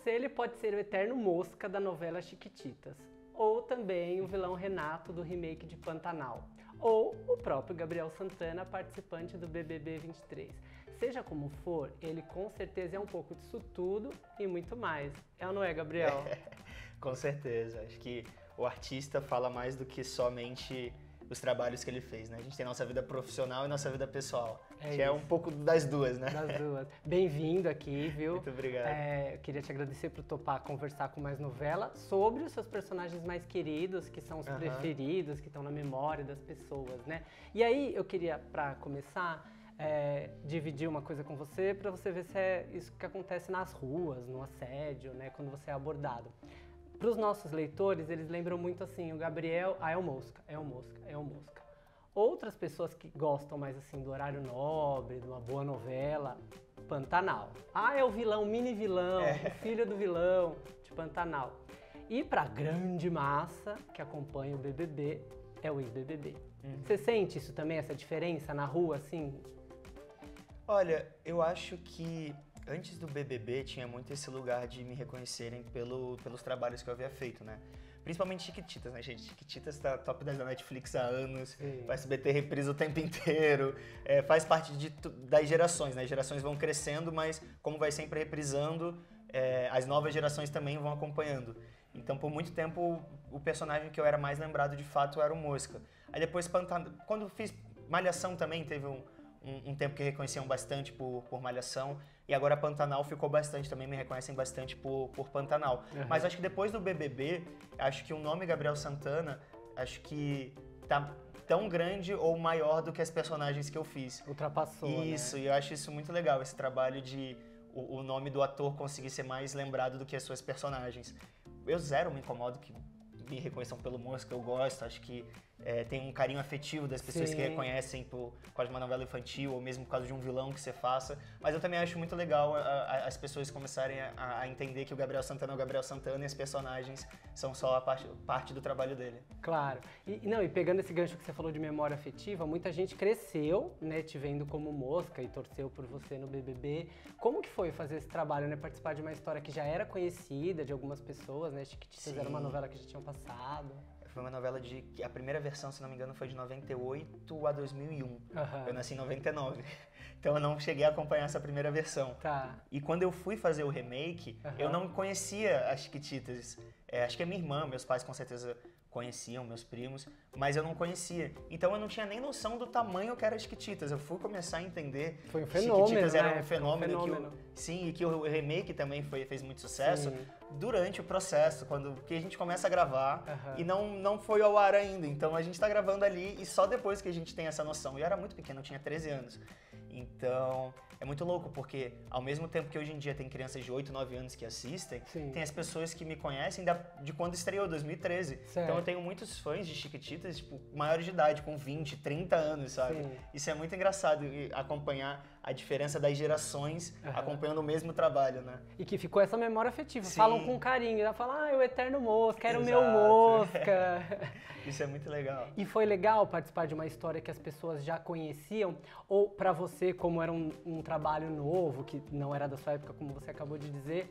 você, ele pode ser o eterno Mosca da novela Chiquititas, ou também o vilão Renato do remake de Pantanal, ou o próprio Gabriel Santana, participante do BBB 23. Seja como for, ele com certeza é um pouco disso tudo e muito mais. É ou não é, Gabriel? Com certeza. Acho que o artista fala mais do que somente os trabalhos que ele fez, né? A gente tem nossa vida profissional e nossa vida pessoal, que é um pouco das duas, né? Das duas. Bem-vindo aqui, viu? Muito obrigado. Eu queria te agradecer por topar conversar com Mais Novela sobre os seus personagens mais queridos, que são os preferidos, que estão na memória das pessoas, né? E aí, eu queria, para começar, dividir uma coisa com você, para você ver se é isso que acontece nas ruas, no assédio, né? Quando você é abordado. Para os nossos leitores, eles lembram muito assim, o Gabriel, é o Mosca, é o Mosca, é o Mosca. Outras pessoas que gostam mais assim do horário nobre, de uma boa novela, Pantanal. É o vilão, mini vilão, o filho do vilão de Pantanal. E para a grande massa que acompanha o BBB, é o ex-BBB. Você sente isso também, essa diferença na rua, assim? Olha, eu acho que antes do BBB tinha muito esse lugar de me reconhecerem pelos trabalhos que eu havia feito, né? Principalmente Chiquititas, né, gente? Chiquititas tá top 10 da Netflix há anos, o SBT reprisa o tempo inteiro, faz parte das gerações, né? As gerações vão crescendo, mas como vai sempre reprisando, as novas gerações também vão acompanhando. Então, por muito tempo, o personagem que eu era mais lembrado, de fato, era o Mosca. Aí depois, quando eu fiz Malhação também, teve um tempo que reconheciam bastante por Malhação, e agora Pantanal ficou bastante, também me reconhecem bastante por Pantanal. Mas acho que depois do BBB, acho que o nome Gabriel Santana, acho que tá tão grande ou maior do que as personagens que eu fiz. Ultrapassou, isso, né? E eu acho isso muito legal, esse trabalho de o nome do ator conseguir ser mais lembrado do que as suas personagens. Eu zero me incomodo que me reconheçam pelo Mosca, eu gosto, acho que tem um carinho afetivo das pessoas que reconhecem por causa de uma novela infantil ou mesmo por causa de um vilão que você faça, mas eu também acho muito legal as pessoas começarem a entender que o Gabriel Santana é o Gabriel Santana e as personagens são só a parte do trabalho dele. Claro. E pegando esse gancho que você falou de memória afetiva, muita gente cresceu, né, te vendo como Mosca e torceu por você no BBB. Como que foi fazer esse trabalho, né, participar de uma história que já era conhecida de algumas pessoas, né? Chiquititas era uma novela que já tinham passado. Foi uma novela a primeira versão, se não me engano, foi de 98 a 2001. Eu nasci em 99. Então eu não cheguei a acompanhar essa primeira versão. Tá. E quando eu fui fazer o remake, eu não conhecia as Chiquititas. Acho que a minha irmã, meus pais com certeza conheciam, meus primos, mas eu não conhecia. Então eu não tinha nem noção do tamanho que era as Chiquititas. Eu fui começar a entender. Foi um fenômeno, Chiquititas era né? um fenômeno. E que o remake também fez muito sucesso durante o processo, que a gente começa a gravar e não foi ao ar ainda. Então a gente tá gravando ali e só depois que a gente tem essa noção. E eu era muito pequeno, eu tinha 13 anos. Então, é muito louco, porque ao mesmo tempo que hoje em dia tem crianças de 8, 9 anos que assistem, tem as pessoas que me conhecem de quando estreou, 2013. Certo. Então eu tenho muitos fãs de Chiquititas, tipo, maiores de idade, com 20, 30 anos, sabe? Isso é muito engraçado, acompanhar a diferença das gerações acompanhando o mesmo trabalho, né? E que ficou essa memória afetiva. Falam com carinho, ela fala, o eterno Mosca, era o meu Exato. Mosca. Isso é muito legal. E foi legal participar de uma história que as pessoas já conheciam? Ou pra você, como era um trabalho novo, que não era da sua época, como você acabou de dizer,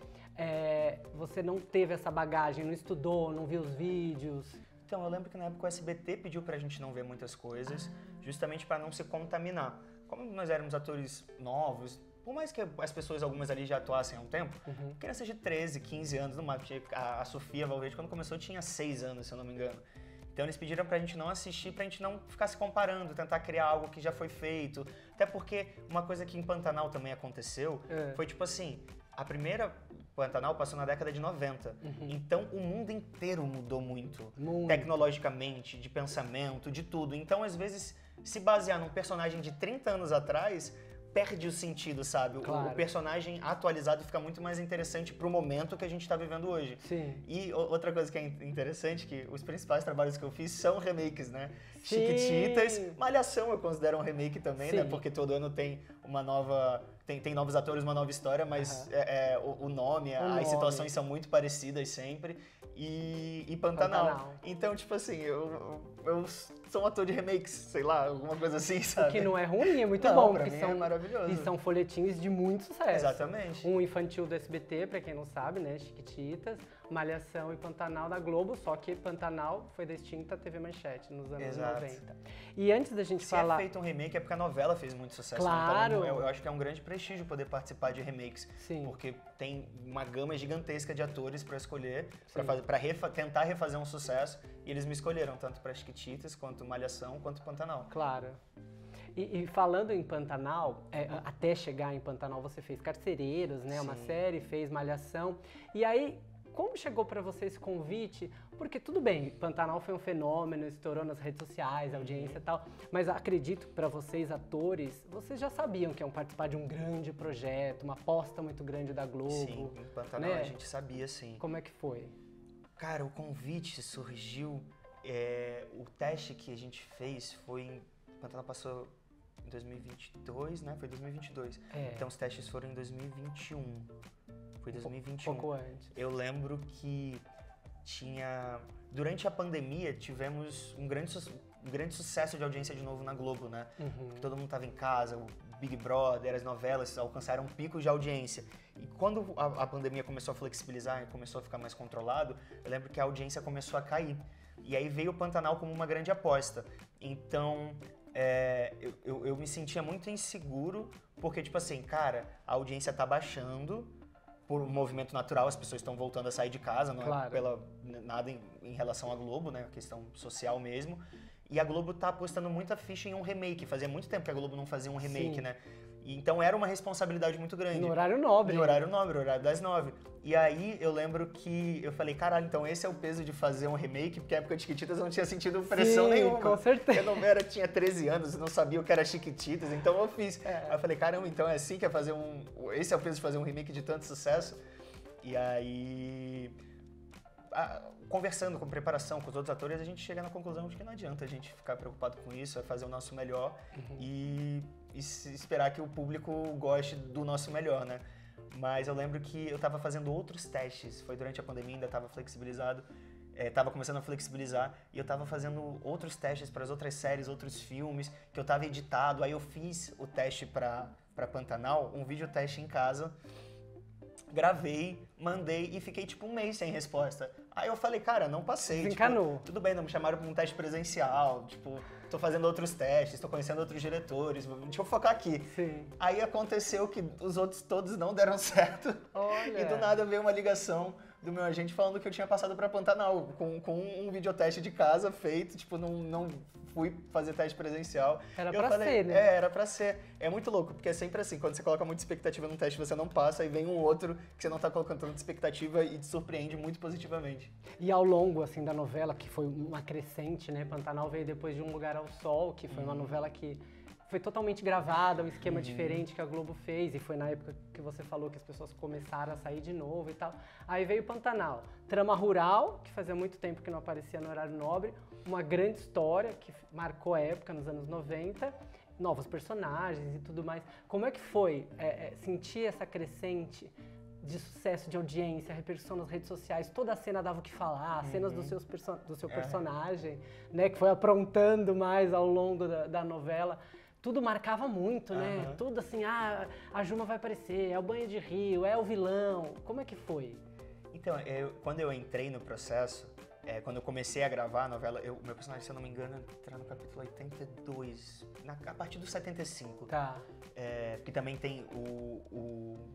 você não teve essa bagagem, não estudou, não viu os vídeos? Então, eu lembro que na época o SBT pediu pra gente não ver muitas coisas, justamente pra não se contaminar. Como nós éramos atores novos, por mais que as pessoas, algumas ali já atuassem há um tempo, crianças de 13, 15 anos, no máximo. A Sofia Valverde, quando começou, tinha 6 anos, se eu não me engano. Então eles pediram pra gente não assistir, pra gente não ficar se comparando, tentar criar algo que já foi feito. Até porque uma coisa que em Pantanal também aconteceu foi tipo assim, a primeira Pantanal passou na década de 90. Então o mundo inteiro mudou muito. Tecnologicamente, de pensamento, de tudo. Então às vezes se basear num personagem de 30 anos atrás perde o sentido, sabe? Claro. O personagem atualizado fica muito mais interessante pro momento que a gente tá vivendo hoje. Sim. E outra coisa que é interessante, que os principais trabalhos que eu fiz são remakes, né? Sim. Chiquititas, Malhação eu considero um remake também, né? Porque todo ano tem uma nova... Tem novos atores, uma nova história, mas o nome, as situações são muito parecidas sempre. E Pantanal. Então, tipo assim, eu sou um ator de remakes, sei lá, alguma coisa assim, sabe? O que não é ruim, é muito bom. Pra mim é maravilhoso. E são folhetins de muito sucesso. Exatamente. Um infantil do SBT, pra quem não sabe, né? Chiquititas, Malhação e Pantanal da Globo, só que Pantanal foi da extinta TV Manchete nos anos 90. E antes da gente falar... Se é feito um remake é porque a novela fez muito sucesso. Claro! Então, eu acho que é um grande prestígio poder participar de remakes. Sim. Porque tem uma gama gigantesca de atores pra escolher, pra tentar refazer um sucesso. E eles me escolheram, tanto pra Chiquititas, quanto Malhação, quanto Pantanal. Claro. E falando em Pantanal, até chegar em Pantanal você fez Carcereiros, né? Uma série, fez Malhação. E aí, como chegou pra você esse convite? Porque tudo bem, Pantanal foi um fenômeno, estourou nas redes sociais, audiência e tal. Mas acredito que pra vocês, atores, vocês já sabiam que iam participar de um grande projeto, uma aposta muito grande da Globo. Sim, em Pantanal a gente sabia, sim. Como é que foi? Cara, o convite surgiu... o teste que a gente fez foi... Pantanal passou em 2022, né? Foi 2022. Então os testes foram em 2021. Foi 2021. Pouco antes. Eu lembro que durante a pandemia, tivemos um grande sucesso de audiência de novo na Globo, né? Porque todo mundo estava em casa, o Big Brother, as novelas alcançaram picos de audiência. E quando a pandemia começou a flexibilizar e começou a ficar mais controlado, eu lembro que a audiência começou a cair. E aí veio o Pantanal como uma grande aposta. Então, eu me sentia muito inseguro, porque, tipo assim, cara, a audiência tá baixando por um movimento natural, as pessoas estão voltando a sair de casa, não é nada em relação à Globo, né? Questão social mesmo. E a Globo tá apostando muita ficha em um remake. Fazia muito tempo que a Globo não fazia um remake, né? E então era uma responsabilidade muito grande. No horário nobre. No horário nobre, horário das 9. E aí eu lembro que eu falei, caralho, então esse é o peso de fazer um remake, porque a época de Chiquititas eu não tinha sentido pressão nenhuma. Com certeza. Eu tinha 13 anos, não sabia o que era Chiquititas, então eu fiz. Aí eu falei, caramba, então é assim que é fazer esse é o peso de fazer um remake de tanto sucesso? E aí... conversando com preparação com os outros atores, a gente chega na conclusão de que não adianta a gente ficar preocupado com isso, é fazer o nosso melhor e esperar que o público goste do nosso melhor, né? Mas eu lembro que eu estava fazendo outros testes, foi durante a pandemia, ainda estava flexibilizado, estava começando a flexibilizar e eu estava fazendo outros testes para as outras séries, outros filmes, que eu estava editado, aí eu fiz o teste para Pantanal, um vídeo teste em casa, gravei, mandei e fiquei tipo um mês sem resposta. Aí eu falei, cara, não passei. Desencanou. Tipo, tudo bem, não me chamaram para um teste presencial, tipo, tô fazendo outros testes, tô conhecendo outros diretores, deixa eu focar aqui. Sim. Aí aconteceu que os outros todos não deram certo. Olha. E do nada veio uma ligação do meu agente falando que eu tinha passado para Pantanal, com um videoteste de casa feito, tipo, não fui fazer teste presencial. Era pra ser, né? Era pra ser. É muito louco, porque é sempre assim, quando você coloca muita expectativa num teste, você não passa, e vem um outro que você não tá colocando tanta expectativa e te surpreende muito positivamente. E ao longo, assim, da novela, que foi uma crescente, né? Pantanal veio depois de Um Lugar ao Sol, que foi uma novela que foi totalmente gravada, um esquema diferente que a Globo fez, e foi na época que você falou que as pessoas começaram a sair de novo e tal. Aí veio Pantanal, trama rural, que fazia muito tempo que não aparecia no horário nobre, uma grande história que marcou a época nos anos 90, novos personagens e tudo mais. Como é que foi sentir essa crescente de sucesso, de audiência, repercussão nas redes sociais, toda a cena dava o que falar, cenas do seu personagem, né, que foi aprontando mais ao longo da novela. Tudo marcava muito, né? Tudo assim, a Juma vai aparecer, é o Banho de Rio, é o vilão. Como é que foi? Então, quando eu entrei no processo, quando eu comecei a gravar a novela, meu personagem, se eu não me engano, entra no capítulo 82, a partir do 75. Tá. Que também tem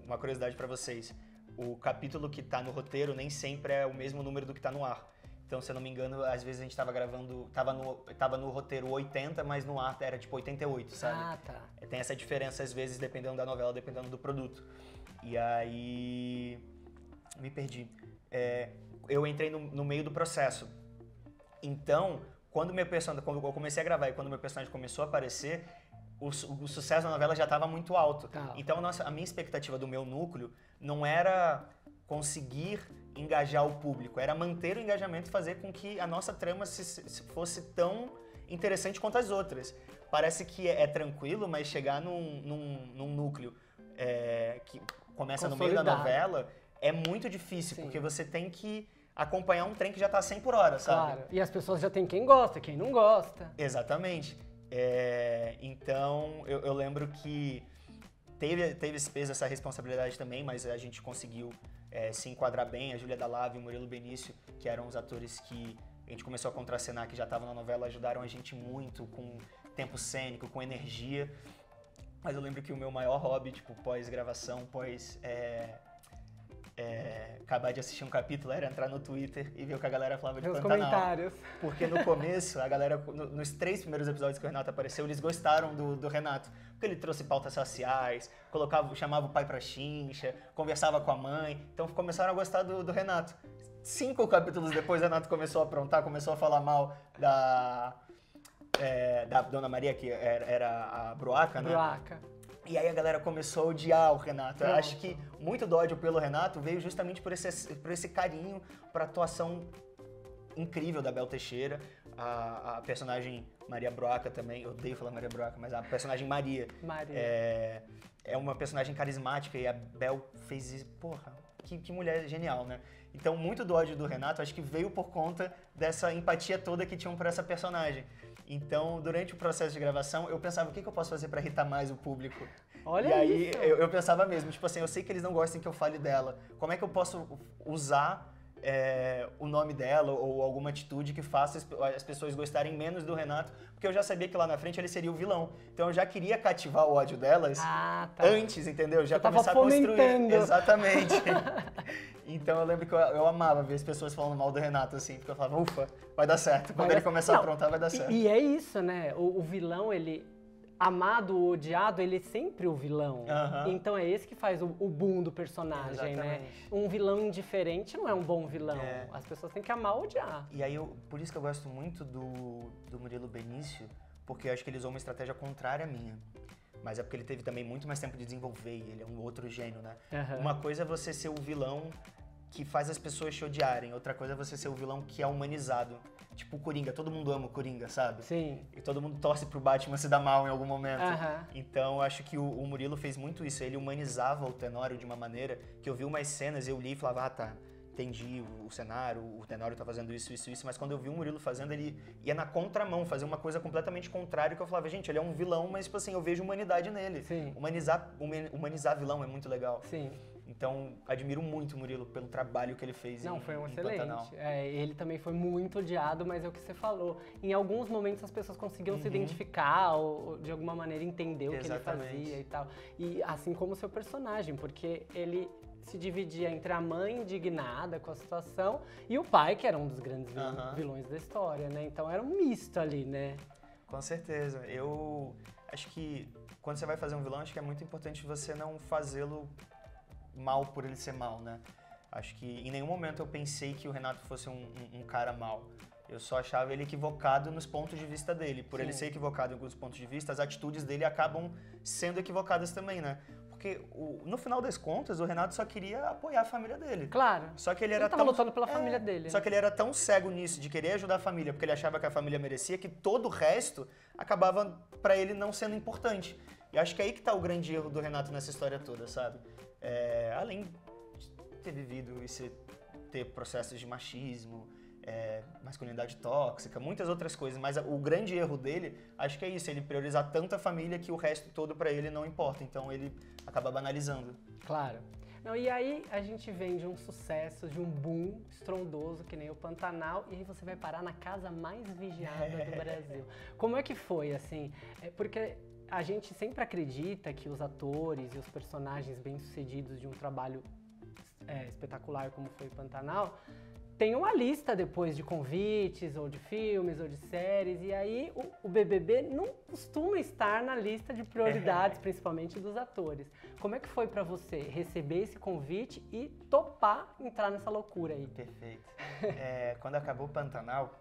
uma curiosidade pra vocês. O capítulo que tá no roteiro nem sempre é o mesmo número do que tá no ar. Então, se eu não me engano, às vezes a gente tava gravando, tava no roteiro 80, mas no ar era tipo 88, sabe? Ah, tá. Tem essa diferença às vezes dependendo da novela, dependendo do produto. E aí... me perdi. Eu entrei no meio do processo. Então, quando eu comecei a gravar e quando meu personagem começou a aparecer, o sucesso da novela já estava muito alto. Tá. Então, a minha expectativa do meu núcleo não era conseguir engajar o público, era manter o engajamento e fazer com que a nossa trama fosse tão interessante quanto as outras. parece que é tranquilo, mas chegar num núcleo que começa no meio da novela é muito difícil, porque você tem que acompanhar um trem que já tá 100 por hora, sabe? Claro, e as pessoas já tem quem gosta, quem não gosta. Exatamente. Então, eu lembro que teve esse peso, essa responsabilidade também, mas a gente conseguiu se enquadrar bem. A Júlia Dalave e o Murilo Benício, que eram os atores que a gente começou a contracenar, que já estavam na novela, ajudaram a gente muito com tempo cênico, com energia. Mas eu lembro que o meu maior hobby, tipo, pós-gravação, acabar de assistir um capítulo, era entrar no Twitter e ver o que a galera falava de Pantanal. Comentários. Porque no começo, a galera, nos 3 primeiros episódios que o Renato apareceu, eles gostaram do Renato. Porque ele trouxe pautas raciais, chamava o pai pra chincha, conversava com a mãe. Então começaram a gostar do Renato. 5 capítulos depois, o Renato começou a aprontar, começou a falar mal da Dona Maria, que era a Bruaca, né? Bruaca. E aí a galera começou a odiar o Renato. Eu acho que muito do ódio pelo Renato veio justamente por esse carinho, por atuação incrível da Bel Teixeira, a personagem Maria Bruaca também, eu odeio falar Maria Bruaca, mas a personagem Maria. É uma personagem carismática e a Bel fez isso, porra, que mulher genial, né? Então muito do ódio do Renato acho que veio por conta dessa empatia toda que tinham por essa personagem. Então, durante o processo de gravação, eu pensava, o que eu posso fazer pra irritar mais o público? Olha e aí, isso. eu pensava mesmo, tipo assim, eu sei que eles não gostam que eu fale dela. Como é que eu posso usar o nome dela ou alguma atitude que faça as pessoas gostarem menos do Renato? Porque eu já sabia que lá na frente ele seria o vilão. Então, eu já queria cativar o ódio delas antes, entendeu? Já começar a construir. Exatamente. Então eu lembro que eu amava ver as pessoas falando mal do Renato, assim, porque eu falava, ufa, vai dar certo. Quando ele começar a aprontar, vai dar certo. E é isso, né? O vilão, ele, amado ou odiado, ele é sempre o vilão. Então é esse que faz o boom do personagem, né? Um vilão indiferente não é um bom vilão. As pessoas têm que amar ou odiar. E aí, por isso que eu gosto muito do Murilo Benício, porque eu acho que ele usou uma estratégia contrária à minha. Mas é porque ele teve também muito mais tempo de desenvolver, e ele é um outro gênio, né? Uma coisa é você ser o vilão que faz as pessoas te odiarem, outra coisa é você ser o vilão que é humanizado. Tipo o Coringa, todo mundo ama o Coringa, sabe? Sim. E todo mundo torce pro Batman se dar mal em algum momento. Então, eu acho que o Murilo fez muito isso, ele humanizava o Tenório de uma maneira que eu vi umas cenas, eu li e falava, tá, entendi o cenário, o Tenório tá fazendo isso, mas quando eu vi o Murilo fazendo, ele ia na contramão, fazer uma coisa completamente contrária, que eu falava, gente, ele é um vilão, mas, tipo assim, eu vejo humanidade nele. Sim. Humanizar vilão é muito legal. Sim. Então, admiro muito o Murilo pelo trabalho que ele fez foi um em excelente. Pantanal. Ele também foi muito odiado, mas é o que você falou. Em alguns momentos as pessoas conseguiam se identificar ou de alguma maneira entender o que ele fazia e tal. E assim como o seu personagem, porque ele se dividia entre a mãe indignada com a situação e o pai, que era um dos grandes vilões da história, né? Então era um misto ali, né? Com certeza. Eu acho que quando você vai fazer um vilão, acho que é muito importante você não fazê-lo mal por ele ser mal, né? Acho que em nenhum momento eu pensei que o Renato fosse um cara mal. Eu só achava ele equivocado nos pontos de vista dele. Por ele ser equivocado em alguns pontos de vista, as atitudes dele acabam sendo equivocadas também, né? Porque no final das contas, o Renato só queria apoiar a família dele. Claro. Só que ele era tava lutando pela família dele. Só que ele era tão cego nisso, de querer ajudar a família, porque ele achava que a família merecia, que todo o resto acabava pra ele não sendo importante. E acho que é aí que tá o grande erro do Renato nessa história toda, sabe? Além de ter vivido e ter processos de machismo, masculinidade tóxica, muitas outras coisas, mas o grande erro dele, acho que é isso, ele priorizar tanto a família que o resto todo pra ele não importa, então ele acaba banalizando. Claro. Não, e aí a gente vem de um sucesso, de um boom estrondoso, que nem o Pantanal, e aí você vai parar na casa mais vigiada do Brasil. Como é que foi, assim? Porque a gente sempre acredita que os atores e os personagens bem-sucedidos de um trabalho espetacular como foi o Pantanal tem uma lista depois de convites, ou de filmes, ou de séries, e aí o BBB não costuma estar na lista de prioridades, principalmente dos atores. Como é que foi pra você receber esse convite e topar entrar nessa loucura aí? Perfeito. Quando acabou o Pantanal,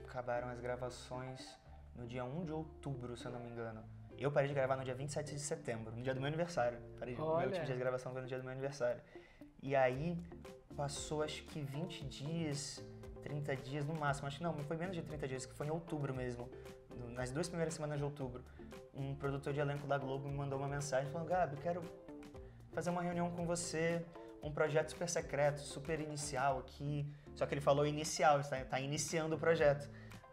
acabaram as gravações no dia 1 de outubro, se eu não me engano. Eu parei de gravar no dia 27 de setembro, no dia do meu aniversário. Meu último dia de gravação foi no dia do meu aniversário. E aí, passou acho que 20 dias, 30 dias no máximo. Acho que não, foi menos de 30 dias, que foi em outubro mesmo. nas 2 primeiras semanas de outubro, um produtor de elenco da Globo me mandou uma mensagem falando: Gabi, quero fazer uma reunião com você, um projeto super secreto, super inicial aqui. Só que ele falou inicial, tá iniciando o projeto.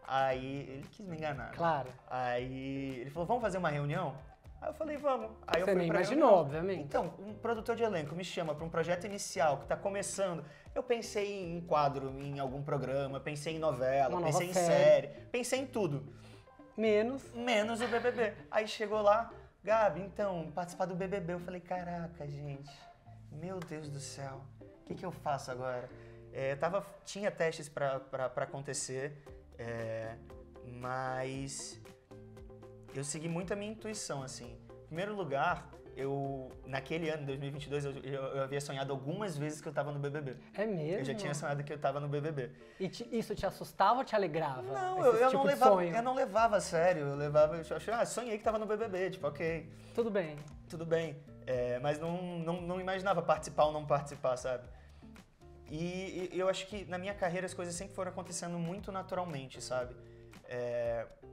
Aí ele quis me enganar. Claro. Aí ele falou: vamos fazer uma reunião? Aí eu falei: vamos. Aí Você eu fui nem pra imaginou, reunião. obviamente. Então, um produtor de elenco me chama para um projeto inicial que está começando. Eu pensei em quadro, em algum programa, pensei em novela, pensei em série, pensei em tudo. Menos o BBB. Aí chegou lá: Gabi, então, participar do BBB. Eu falei: caraca, gente, meu Deus do céu, o que eu faço agora? Tinha testes para acontecer, mas eu segui muito a minha intuição, assim. Em primeiro lugar, naquele ano, 2022, eu havia sonhado algumas vezes que eu tava no BBB. É mesmo? Eu já tinha sonhado que eu tava no BBB. E isso te assustava ou te alegrava? Não, eu não levava a sério. Eu achava, sonhei que tava no BBB, tipo, ok. Tudo bem. Tudo bem. Mas não imaginava participar ou não participar, sabe? E eu acho que na minha carreira as coisas sempre foram acontecendo muito naturalmente, sabe?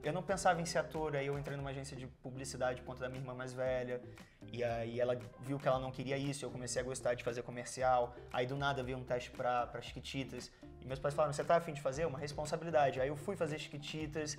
Eu não pensava em ser ator, aí eu entrei numa agência de publicidade por conta da minha irmã mais velha, e aí ela viu que ela não queria isso, eu comecei a gostar de fazer comercial, aí do nada veio um teste pra Chiquititas, e meus pais falaram: você tá a fim de fazer? Uma responsabilidade. Aí eu fui fazer Chiquititas,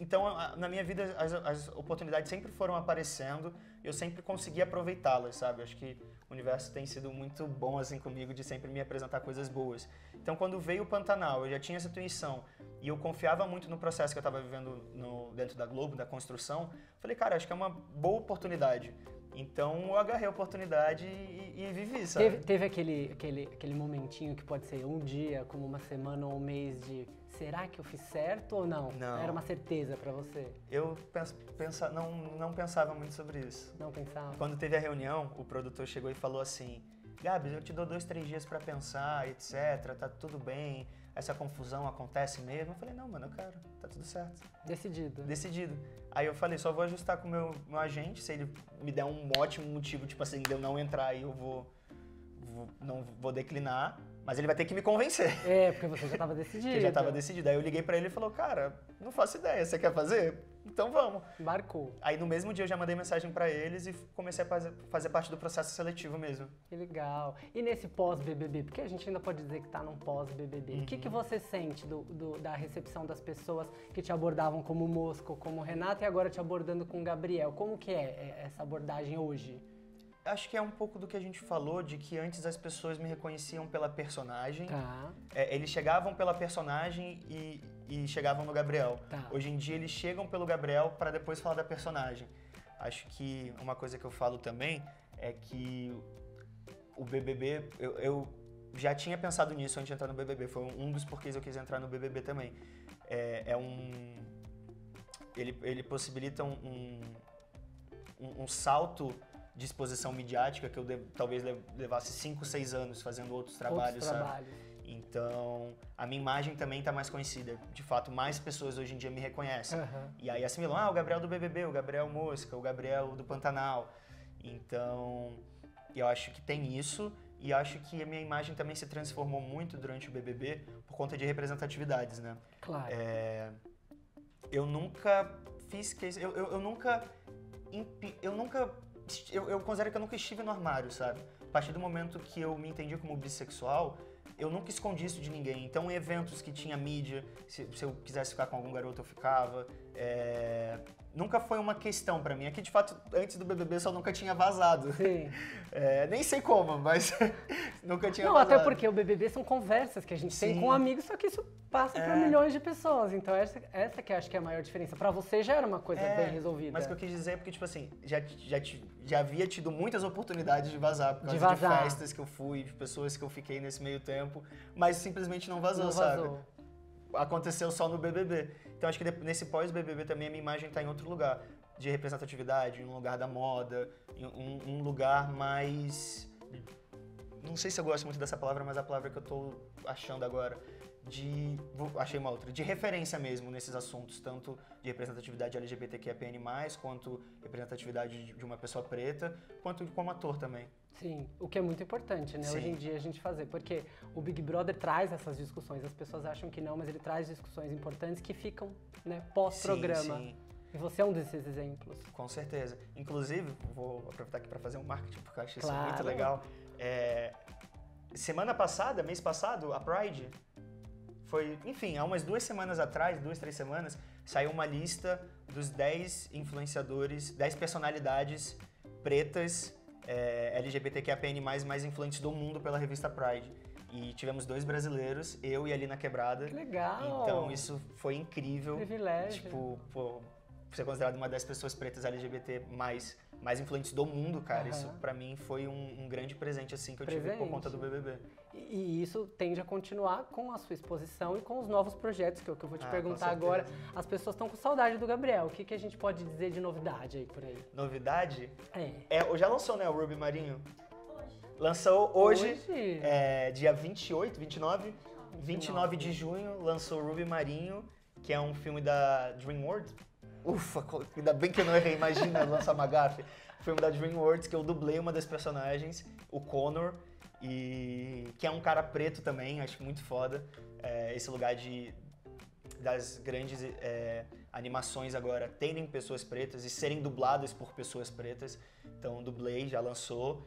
então na minha vida as oportunidades sempre foram aparecendo, eu sempre consegui aproveitá-las, sabe? Acho que o universo tem sido muito bom assim comigo de sempre me apresentar coisas boas. Então quando veio o Pantanal, eu já tinha essa intuição e eu confiava muito no processo que eu estava vivendo dentro da Globo, da construção. Falei: cara, acho que é uma boa oportunidade. Então eu agarrei a oportunidade e vivi, sabe? Teve aquele momentinho que pode ser um dia, como uma semana ou um mês de será que eu fiz certo ou não? Não. Era uma certeza pra você? Eu não pensava muito sobre isso. Não pensava? Quando teve a reunião, o produtor chegou e falou assim: Gabi, eu te dou 2, 3 dias pra pensar, etc, tá tudo bem, essa confusão acontece mesmo. Eu falei: não, mano, eu quero, tá tudo certo. Decidido. Aí eu falei: só vou ajustar com o meu agente, se ele me der um ótimo motivo, tipo assim, de eu não entrar aí, eu não vou declinar, mas ele vai ter que me convencer. Porque você já tava decidido. Eu já tava decidido. Aí eu liguei pra ele e falou: cara, não faço ideia, você quer fazer? Então vamos. Embarcou. Aí no mesmo dia eu já mandei mensagem pra eles e comecei a fazer parte do processo seletivo mesmo. Que legal. E nesse pós-BBB, porque a gente ainda pode dizer que tá num pós-BBB, o que você sente da recepção das pessoas que te abordavam como Mosca, como Renata, e agora te abordando com Gabriel? Como que é essa abordagem hoje? Acho que é um pouco do que a gente falou, de que antes as pessoas me reconheciam pela personagem. Tá. Eles chegavam pela personagem e chegavam no Gabriel. Tá. Hoje em dia eles chegam pelo Gabriel para depois falar da personagem. Acho que uma coisa que eu falo também é que o BBB, eu já tinha pensado nisso antes de entrar no BBB. Foi um dos porquês eu quis entrar no BBB também. Ele possibilita um salto de exposição midiática que eu talvez levasse 5, 6 anos fazendo outros trabalhos, sabe? Então, a minha imagem também está mais conhecida. De fato, mais pessoas hoje em dia me reconhecem. E aí assimilam: o Gabriel do BBB, o Gabriel Mosca, o Gabriel do Pantanal. Então, eu acho que tem isso. E acho que a minha imagem também se transformou muito durante o BBB por conta de representatividades, né? Claro. Eu nunca fiz... Eu considero que eu nunca estive no armário, sabe? A partir do momento que eu me entendi como bissexual, eu nunca escondi isso de ninguém. Então, em eventos que tinha mídia, se eu quisesse ficar com algum garoto, eu ficava. Nunca foi uma questão pra mim. Aqui, de fato, antes do BBB, só nunca tinha vazado. Sim. Nem sei como, mas nunca tinha Não, vazado. até porque o BBB são conversas que a gente tem com amigos, só que isso passa pra milhões de pessoas. Então, essa que eu acho que é a maior diferença. Pra você já era uma coisa bem resolvida. Mas o que eu quis dizer é porque, tipo assim, já havia tido muitas oportunidades de vazar por causa de festas que eu fui, de pessoas que eu fiquei nesse meio tempo, mas simplesmente não vazou, sabe? Aconteceu só no BBB. Então acho que nesse pós-BBB também a minha imagem está em outro lugar de representatividade, em um lugar da moda, em um lugar mais... Não sei se eu gosto muito dessa palavra, mas a palavra que eu tô achando agora. achei uma outra, de referência mesmo nesses assuntos, tanto de representatividade LGBTQIAPN+, quanto representatividade de uma pessoa preta, quanto como ator também. Sim, o que é muito importante, né, hoje em dia a gente fazer, porque o Big Brother traz essas discussões, as pessoas acham que não, mas ele traz discussões importantes que ficam, né, pós-programa. Sim. E você é um desses exemplos. Com certeza. Inclusive, vou aproveitar aqui para fazer um marketing, porque eu acho isso Claro. muito legal. Semana passada, mês passado, a Pride foi, enfim, há umas 2 semanas atrás, 2, 3 semanas, saiu uma lista dos 10 influenciadores, 10 personalidades pretas LGBTQIAPN+, mais influentes do mundo pela revista Pride. E tivemos 2 brasileiros, eu e a Lina Quebrada. Que legal! Então isso foi incrível. Privilégio. Tipo, ser considerado uma das pessoas pretas LGBT mais influentes do mundo, cara. Isso pra mim foi um grande presente, assim, que eu tive por conta do BBB. E isso tende a continuar com a sua exposição e com os novos projetos, que é o que eu vou te perguntar com agora. As pessoas estão com saudade do Gabriel. O que a gente pode dizer de novidade aí por aí? Novidade? É. Já lançou, né, o Ruby Marinho? Lançou hoje. Dia 29 de junho, lançou Ruby Marinho, que é um filme da DreamWorks. Ufa, ainda bem que eu não errei, imagina lançar uma gafe. Filme da DreamWorks, que eu dublei uma das personagens, o Connor, que é um cara preto também, acho muito foda. Esse lugar das grandes animações agora terem pessoas pretas e serem dubladas por pessoas pretas. Então, dublei, já lançou.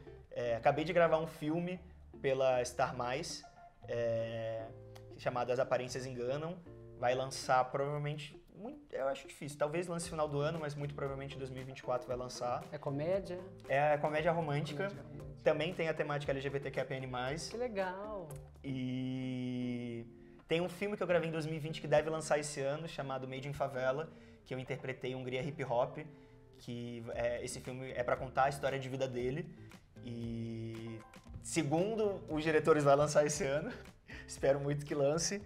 Acabei de gravar um filme pela Star+, chamado As Aparências Enganam. Vai lançar provavelmente, eu acho difícil, talvez lance no final do ano, mas muito provavelmente em 2024 vai lançar. É comédia? É comédia romântica. Também tem a temática LGBTQIAPN+. Que legal! E tem um filme que eu gravei em 2020 que deve lançar esse ano, chamado Made in Favela, que eu interpretei Hungria Hip Hop, que esse filme é pra contar a história de vida dele. E segundo os diretores vai lançar esse ano, espero muito que lance.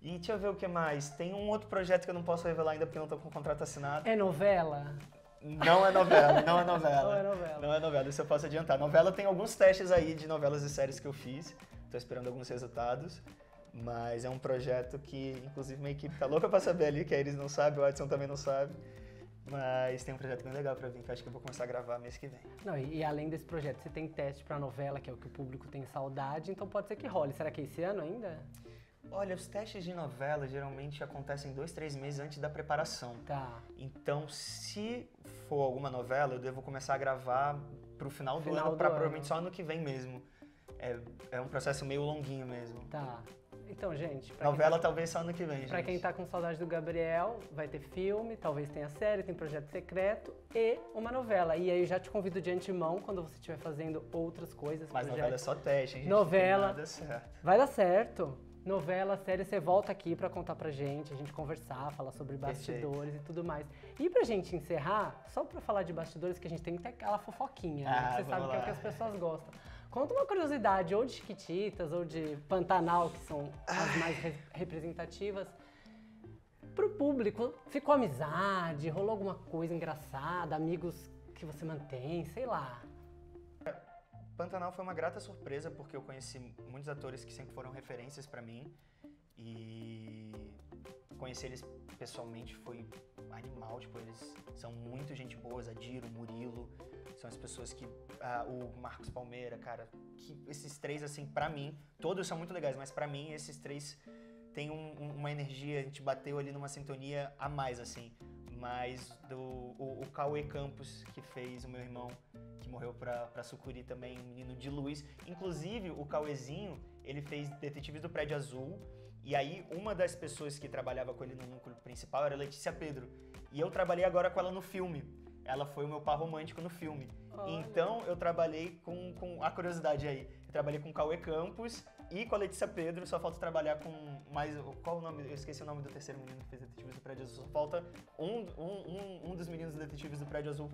E deixa eu ver o que mais. Tem um outro projeto que eu não posso revelar ainda porque eu não tô com o contrato assinado. É novela? Não é novela, não é novela. Não é novela. Não é novela, isso eu posso adiantar. Novela tem alguns testes aí de novelas e séries que eu fiz. Tô esperando alguns resultados. Mas é um projeto que, inclusive, minha equipe tá louca pra saber ali, que a Iris não sabe, o Edson também não sabe. Mas tem um projeto bem legal pra vir, que eu acho que eu vou começar a gravar mês que vem. Não, e além desse projeto, você tem teste pra novela, que é o que o público tem saudade, então pode ser que role. Será que é esse ano ainda? Olha, os testes de novela geralmente acontecem 2, 3 meses antes da preparação. Tá. Então, se for alguma novela, eu devo começar a gravar pro final do ano, provavelmente só ano que vem mesmo. É um processo meio longuinho mesmo. Tá. Então, gente... Novela talvez só ano que vem, gente. Pra quem tá com saudade do Gabriel, vai ter filme, talvez tenha série, tem projeto secreto e uma novela. E aí eu já te convido de antemão, quando você estiver fazendo outras coisas. Mas novela é só teste, hein, gente? Novela. Vai dar certo. Vai dar certo. Novela, série, você volta aqui pra contar pra gente, a gente conversar, falar sobre bastidores e tudo mais. E pra gente encerrar, só pra falar de bastidores, que a gente tem que ter aquela fofoquinha, né? Que você sabe que é o que as pessoas gostam. Conta uma curiosidade, ou de Chiquititas, ou de Pantanal, que são as mais representativas. Pro público, ficou amizade, rolou alguma coisa engraçada, amigos que você mantém, sei lá. Pantanal foi uma grata surpresa, porque eu conheci muitos atores que sempre foram referências pra mim. E conhecer eles pessoalmente foi animal, tipo, eles são muito gente boa, Adiro, Murilo, são as pessoas que... o Marcos Palmeira, cara, que esses três, assim, pra mim, todos são muito legais, mas pra mim esses três têm uma energia, a gente bateu ali numa sintonia a mais, assim. Mas o Cauê Campos, que fez o meu irmão, que morreu pra Sucuri também, um menino de luz. Inclusive, o Cauêzinho, ele fez Detetives do Prédio Azul. E aí, uma das pessoas que trabalhava com ele no núcleo principal era a Letícia Pedro. E eu trabalhei agora com ela no filme. Ela foi o meu par romântico no filme. Olha. Então, eu trabalhei com a curiosidade aí. Eu trabalhei com o Cauê Campos e com a Letícia Pedro. Só falta trabalhar com mais... Qual o nome? Eu esqueci o nome do terceiro menino que fez Detetives do Prédio Azul. Só falta um dos meninos do Detetives do Prédio Azul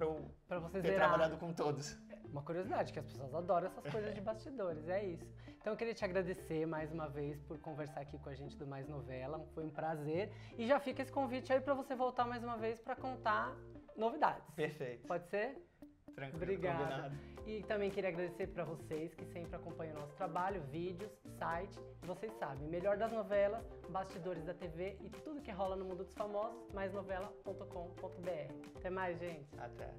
pra você ter trabalhado com todos. Uma curiosidade, que as pessoas adoram essas coisas de bastidores, é isso. Então eu queria te agradecer mais uma vez por conversar aqui com a gente do Mais Novela, foi um prazer. E já fica esse convite aí pra você voltar mais uma vez pra contar novidades. Perfeito. Pode ser? Tranquilo, Obrigada. combinado. E também queria agradecer para vocês que sempre acompanham o nosso trabalho, vídeos, site. Vocês sabem, melhor das novelas, bastidores da TV e tudo que rola no mundo dos famosos, maisnovela.com.br. Até mais, gente. Até.